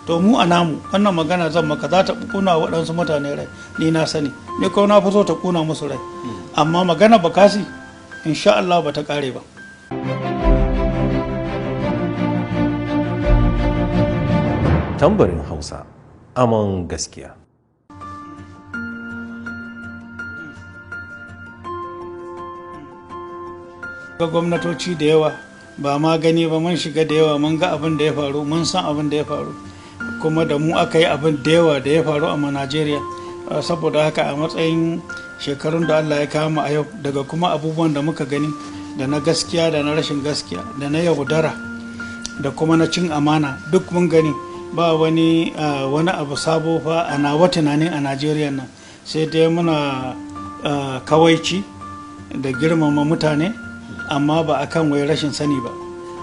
to mu a namu wannan magana zan maka za ta kuna waɗansu mutane rai, ni na sani, ni ko na fi so ta kuna musu rai, amma magana bakasi insha Allah ba ta ƙare ba. Tambarin Hausa, aman gaskiya. Ga gwamnatoci da yawa ba ma gani ba, mun shiga da yawa, mun ga abin da ya faru, mun san abin da ya faru, kuma da mu aka yi abin da yawa da ya faru a Najeriya. Saboda haka a matsayin shekarun da Allah ya kama a yau, daga kuma abubuwan da muka gani da na gaskiya da na rashin gaskiya da na yaudara da kuma na cin amana duk mun gani, ba wani abu sabo fa a nawa tunanin a Najeriya nan, sai dai muna kawaici da girmama mutane, amma ba akan wai rashin sani ba.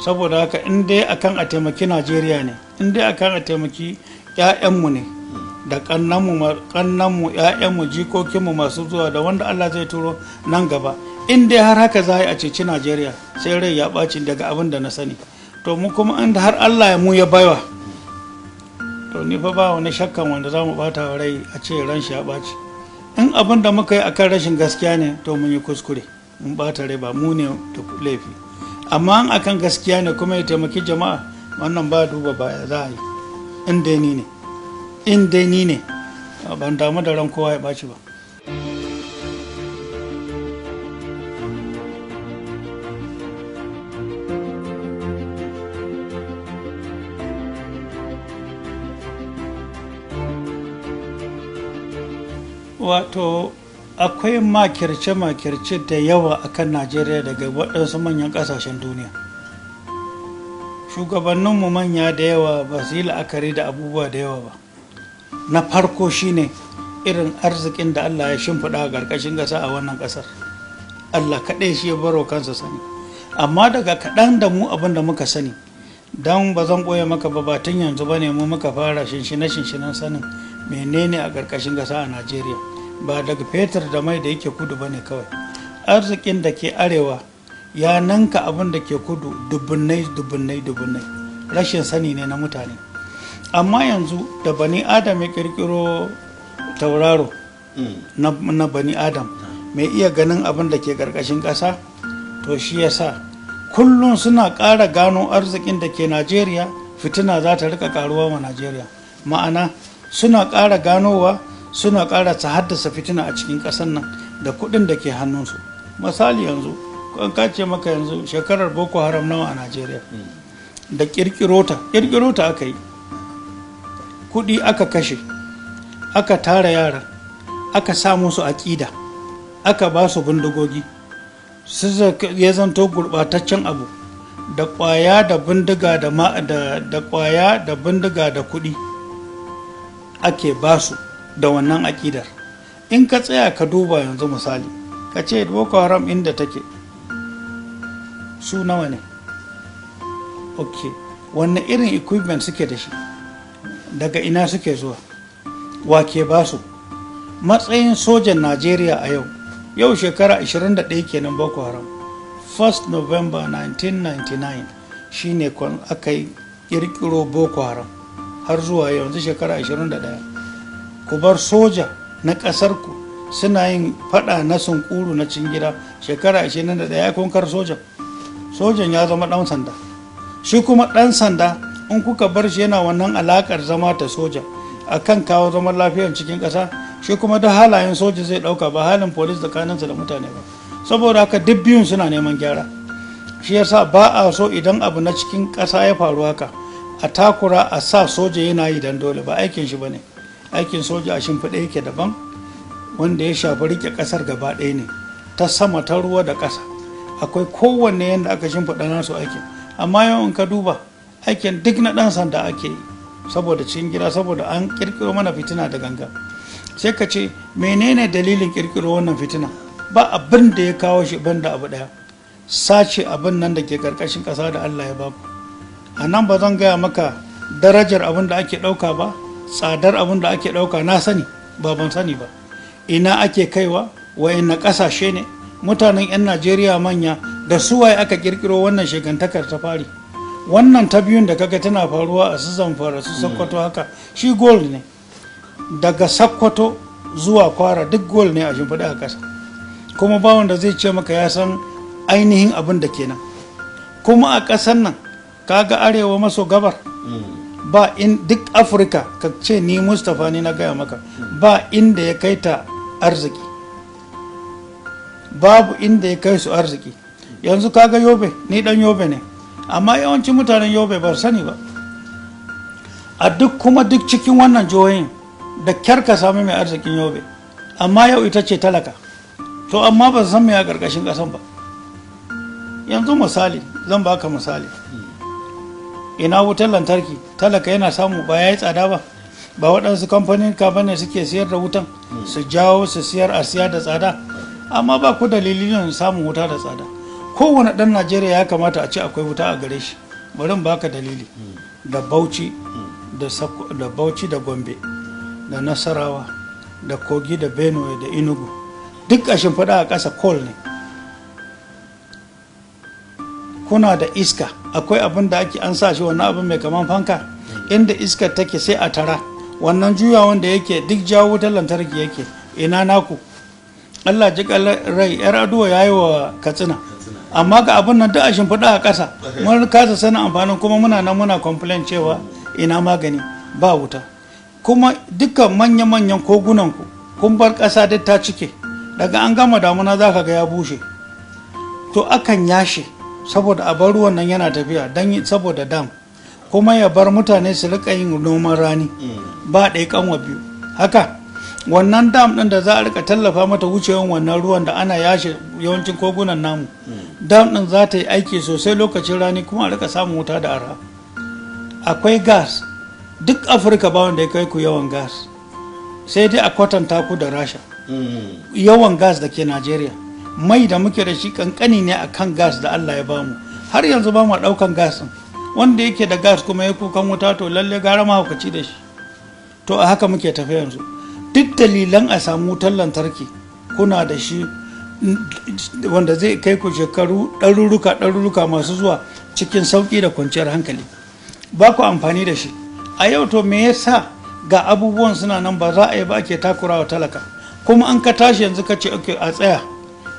Saboda haka in dai akan a taimaki Najeriya ne, in dai akan a taimaki 'ya'yanmu ne da kannanmu 'ya'yanmu jikokinmu masu zuwa da wanda Allah zai turo nan gaba, in dai har haka za a ceci Najeriya, sai rai ya ɓaci daga abin da na sani. To mu kuma inda har Allah ya mu ya baiwa, to ni fa ba wani shakkan wanda za mu bata wa rai a ce ran shi ya ɓaci. In abin da muka yi akan rashin gaskiya ne, to mun yi kuskure, mun bata rai, ba mu ne da laifi. Amma in akan gaskiya ne kuma ya taimaki jama'a, wannan ba duba baya za a yi. In dai ni ne ban damu da ran kowa ya ɓaci ba. Wato akwai makirce-makirce da yawa akan Najeriya daga waɗansu manyan ƙasashen duniya. Shugabanninmu manya da yawa ba su yi la'akari da abubuwa da yawa ba. Na farko shine irin arzikin da Allah ya shimfiɗa a ƙarƙashin ƙasa a wannan ƙasar. Allah kaɗai shi ya baro kansa sani. Amma daga kaɗan da mu abin da muka sani, don ba zan ɓoye maka ba, batun yanzu ba ne mu muka fara shinshine-shinshinan sanin menene a ƙarƙashin ƙasa a Najeriya. Ba daga fetur da mai da yake kudu ba ne kawai. Arzikin da ke arewa ya nanka abin da ke kudu dubunnai. Rashin sani ne na mutane. Amma yanzu da bani adam ya kirkiro tauraro na bani adam mai iya ganin abin da ke ƙarƙashin ƙasa, to shi yasa kullum suna ƙara gano arzikin da ke Najeriya, fitina za ta rika ƙaruwa ma Najeriya. Ma'ana suna ƙara ganowa, suna ƙara ta haddasa fitina a cikin ƙasar nan da kuɗin da ke hannunsu. Misali yanzu an kace maka yanzu shekarar Boko Haram nawa a Najeriya, da ƙirƙiro ta aka yi, kuɗi aka kashe, aka tara yara, aka sa musu aƙida, aka ba su bindigogi, ya zanto gurɓataccen abu, da ƙwaya da bindiga da ƙwaya da bindiga da kuɗi ake ba su da wannan aƙidar. In ka tsaya ka duba yanzu misali, ka ce Boko Haram inda take su nawa ne? Ok, wanne irin equipment suke da shi, daga ina suke zuwa, wa ke ba su? Matsayin sojan Najeriya a yau shekara 21 kenan Boko Haram. 1st November 1999 shine aka yi kirkiro Boko Haram, har zuwa yanzu shekara 21. Ku bar soja na ƙasarku suna yin fada na sunkuru na cin gida, shekara 21 ya kunkar sojan ya zama ɗan sanda. Shi kuma ɗan sanda in kuka bar shi yana wannan alakar zama ta soja akan kawo zaman lafiyar cikin ƙasa, shi kuma da halayen soja zai ɗauka, ba halin polis da kanansa da mutane ba. Saboda haka duk biyun suna neman gyara. Shi yasa ba a so idan abu na cikin ƙasa ya faru haka a takura a sa soja yana yi dan dole, ba aikin shi bane. Aikin soja a shimfiɗe yake daban, wanda ya shafi rike ƙasar gaba ɗaya ne, ta sama, ta ruwa da ƙasa. Akwai kowanne yadda aka shimfiɗa nasu aikin. Amma yau in ka duba aikin duk na ɗan sanda ake yi, saboda cikin gida, saboda an ƙirƙiro mana fitina da ganga. Sai ka ce menene dalilin ƙirƙiro wannan fitina? Ba abin da ya kawo shi banda abu ɗaya, sace abin nan da ke ƙarƙashin ƙasa da Allah ya baku. A nan ba zan gaya maka darajar abin da ake ɗauka ba, tsadar abin da ake ɗauka na sani, ba ban sani ba. Ina ake kaiwa, wa'inna ƙasashe ne, mutanen 'yan Najeriya manya da suwaye aka ƙirƙiro wannan shegantakar ta fari. wannan ta biyun da kaga tana faruwa a su Zamfara su Sokoto haka shi gold ne, daga Sokoto zuwa Kwara duk gold ne a shimfiɗa a ƙasa, kuma ba wanda zai ce maka ya san ainihin abin da kenan. Kuma a ƙasar nan kaga arewa maso gabar ba in duk Afirka ka ce ni Mustapha ne na gaya maka ba inda ya kai ta arziki, babu inda ya kai su arziki. Yanzu kaga Yobe, ni dan Yobe ne, amma yawancin mutanen Yobe ba sani ba, a duk cikin wannan jihohin da kyar ka sami mai arzikin Yobe, amma yau ita ce talaka, to amma ba su san me a ƙarƙashin ƙasan ba. Yanzu misali zan baka misali, ina wutar lantarki talaka yana samu ba ya yi tsada ba, ba waɗansu kamfanin ka bane suke siyar da wutan su jawo su siyar a siya da tsada, amma ba ku dalilin samun wuta da tsada. Kowane ɗan Najeriya ya kamata a ce akwai wuta a gare shi. Bari in baka dalili, da Bauchi da Bauchi da Gombe da Nasarawa da Kogi da Benue da Enugu duk a shimfiɗa a ƙasa coal ne. Kuna da iska, akwai abin da ake an sa shi wannan abin mai kaman fanka, inda iskar take sai a tara, wannan juyawan da yake duk jawo wutar lantarki yake. Ina naku? Allah ji rai yar aduwa yayi wa Katsina, amma ga abin nan duk a shimfiɗa a ƙasa, mun kasa sanin amfanin, kuma muna nan muna complain cewa ina magani ba wuta. Kuma dukkan manya-manyan kogunan ku kun bar ƙasa duk ta cike, daga an gama damuna za ka ga ya bushe, to akan yashe saboda a bar ruwan nan yana tafiya don saboda dam, kuma ya bar mutane su rika yin noman rani ba ɗaya kanwa biyu. Haka wannan dam ɗin da za a rika tallafa mata wucewan wannan ruwan da ana yashe yawancin kogunan namu, dam ɗin za ta yi aiki sosai lokacin rani, kuma a rika samun wuta da arha. Akwai gas, duk Afirka ba wanda ya kai ku yawan gas, sai dai a kwatanta ku da Rasha. Yawan gas da ke Najeriya, mai da muke da shi kankani ne a kan gas da Allah ya bamu, har yanzu ba mu ɗaukan gas ɗin. Wanda yake da gas kuma ya kukan wuta, to lalle gara mahaukaci da shi. To a haka muke tafi yanzu. Duk dalilan a samu wutar lantarki kuna da shi, wanda zai kai ku shekaru ɗaruruka masu zuwa cikin sauƙi da kwanciyar hankali, ba ku amfani da shi. A yau to me yasa ga abubuwan suna nan ba za a yi ba ake takurawa talaka, kuma an ka tashi yanzu ka ce a tsaya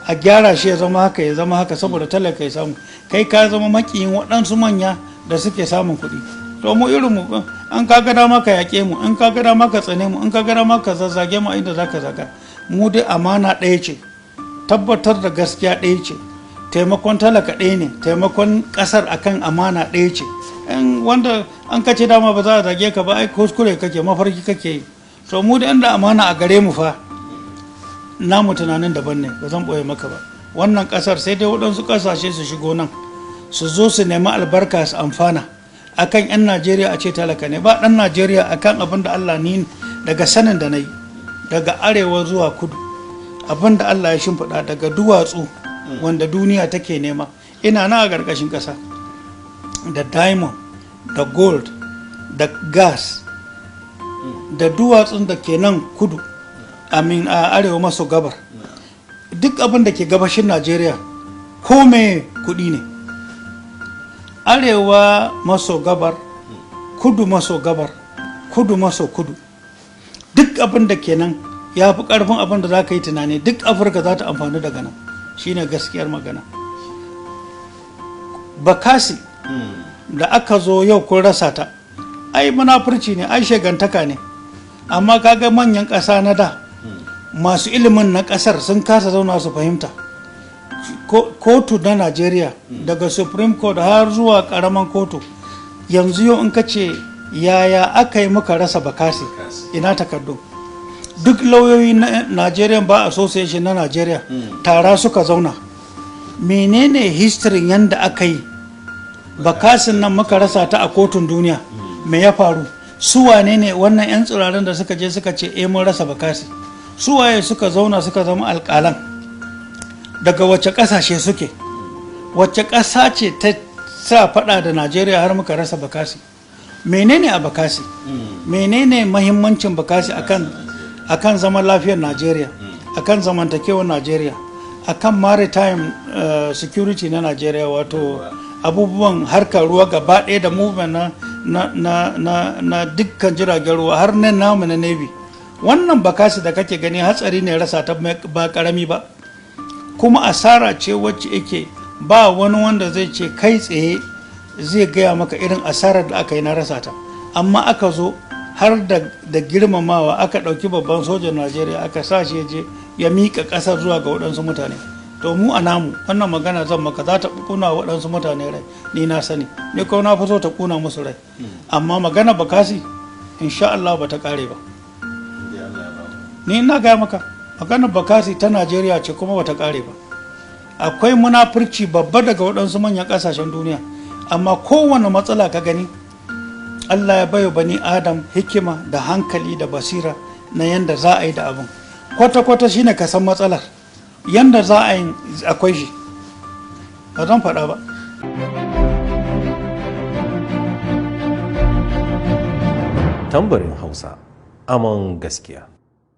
a gyara shi ya zama haka saboda talaka ya samu, kai ka zama makiyin waɗansu manya da suke samun kuɗi. To mu irin mu, an ka ga dama ka yaƙe mu, in ka ga dama ka tsane mu, in ka ga dama ka zazzage mu a inda zaka zaga, mu dai amana ɗaya ce, tabbatar da gaskiya ɗaya ce, taimakon talaka ɗaya ne, taimakon ƙasar akan amana ɗaya ce. Wanda an kace dama ba za a zage ka ba, ai kuskure kake, mafarki kake yi. So mu da inda amana a gare mu fa, namu tunanin daban ne, ba zan ɓoye maka ba. Wannan ƙasar sai dai waɗansu ƙasashe su shigo nan su zo su nemi albarka su amfana, akan 'yan Najeriya a ce talaka ne. Ba ɗan Najeriya akan abin da Allah ni daga sanin da na yi, daga arewa zuwa kudu, abin da Allah ya shimfiɗa daga duwatsu wanda duniya take nema, ina na a ƙarƙashin ƙasa, da diamond, da gold, da gas, da duwatsun da ke nan kudu, a arewa maso gabar, duk abin da ke gabashin Najeriya ko me kuɗi ne. Arewa maso gabar, kudu maso gabar, kudu maso kudu, duk abin da ke nan ya fi ƙarfin abin da za ka yi tunani. Duk Afirka za ta amfani daga nan, shine gaskiyar magana. Bakasi da aka zo yau kun rasa ta, ai munafurci ne, ai shegantaka ne, amma kaga manyan ƙasa na da masu ilimin na ƙasar sun kasa zauna su fahimta. Kotu na Najeriya daga Supreme Court har zuwa ƙaramin kotu, yanzu yau in ka ce yaya aka yi muka rasa Bakasi, ina takardu. Duk lauyoyi na Nigerian Bar Association na Najeriya tara suka zauna, menene history yanda aka yi Bakasin nan muka rasa ta a kotun duniya, me ya faru, su wane ne wannan 'yan tsirarin da suka je suka ce mun rasa Bakasi, su waye suka zauna suka zama alƙalan, daga wacce ƙasashe suke, wacce ƙasa ce ta sa faɗa da Najeriya har muka rasa Bakasi, menene a Bakasi, menene mahimmancin Bakasi akan zaman lafiyar Najeriya, akan zamantakewar Najeriya, akan maritime security na Najeriya, wato abubuwan harkar ruwa gaba ɗaya da movement na dukkan jiragen ruwa har na namu na navy. Wannan bakasi da kake gani hatsari ne rasa ta ba karami ba, kuma asara ce wacce yake ba wani wanda zai ce kai tsaye zai gaya maka irin asarar da aka yi na rasa ta. Amma aka zo har da girmamawa aka ɗauki babban sojan Najeriya aka sa shi je ya miƙa ƙasar zuwa ga waɗansu mutane. To mu a namu wannan magana zan maka za ta kuna waɗansu mutane rai, ni na sani, ni ko na fi so ta kuna musu rai. Amma magana bakasi insha Allah ba ta ƙare ba. Ni na gaya maka magana bakasi ta Najeriya ce kuma ba ta ƙare ba. Akwai munafurci babba daga waɗansu manyan ƙasashen duniya, amma kowane matsala ka gani Allah ya bayo bani Adam hikima da hankali da basira na yanda za a yi da abin. Kwata-kwata shine ka san matsalar, yanda za a yi akwai shi, ba zan faɗa ba. Tambarin Hausa, aman gaskiya.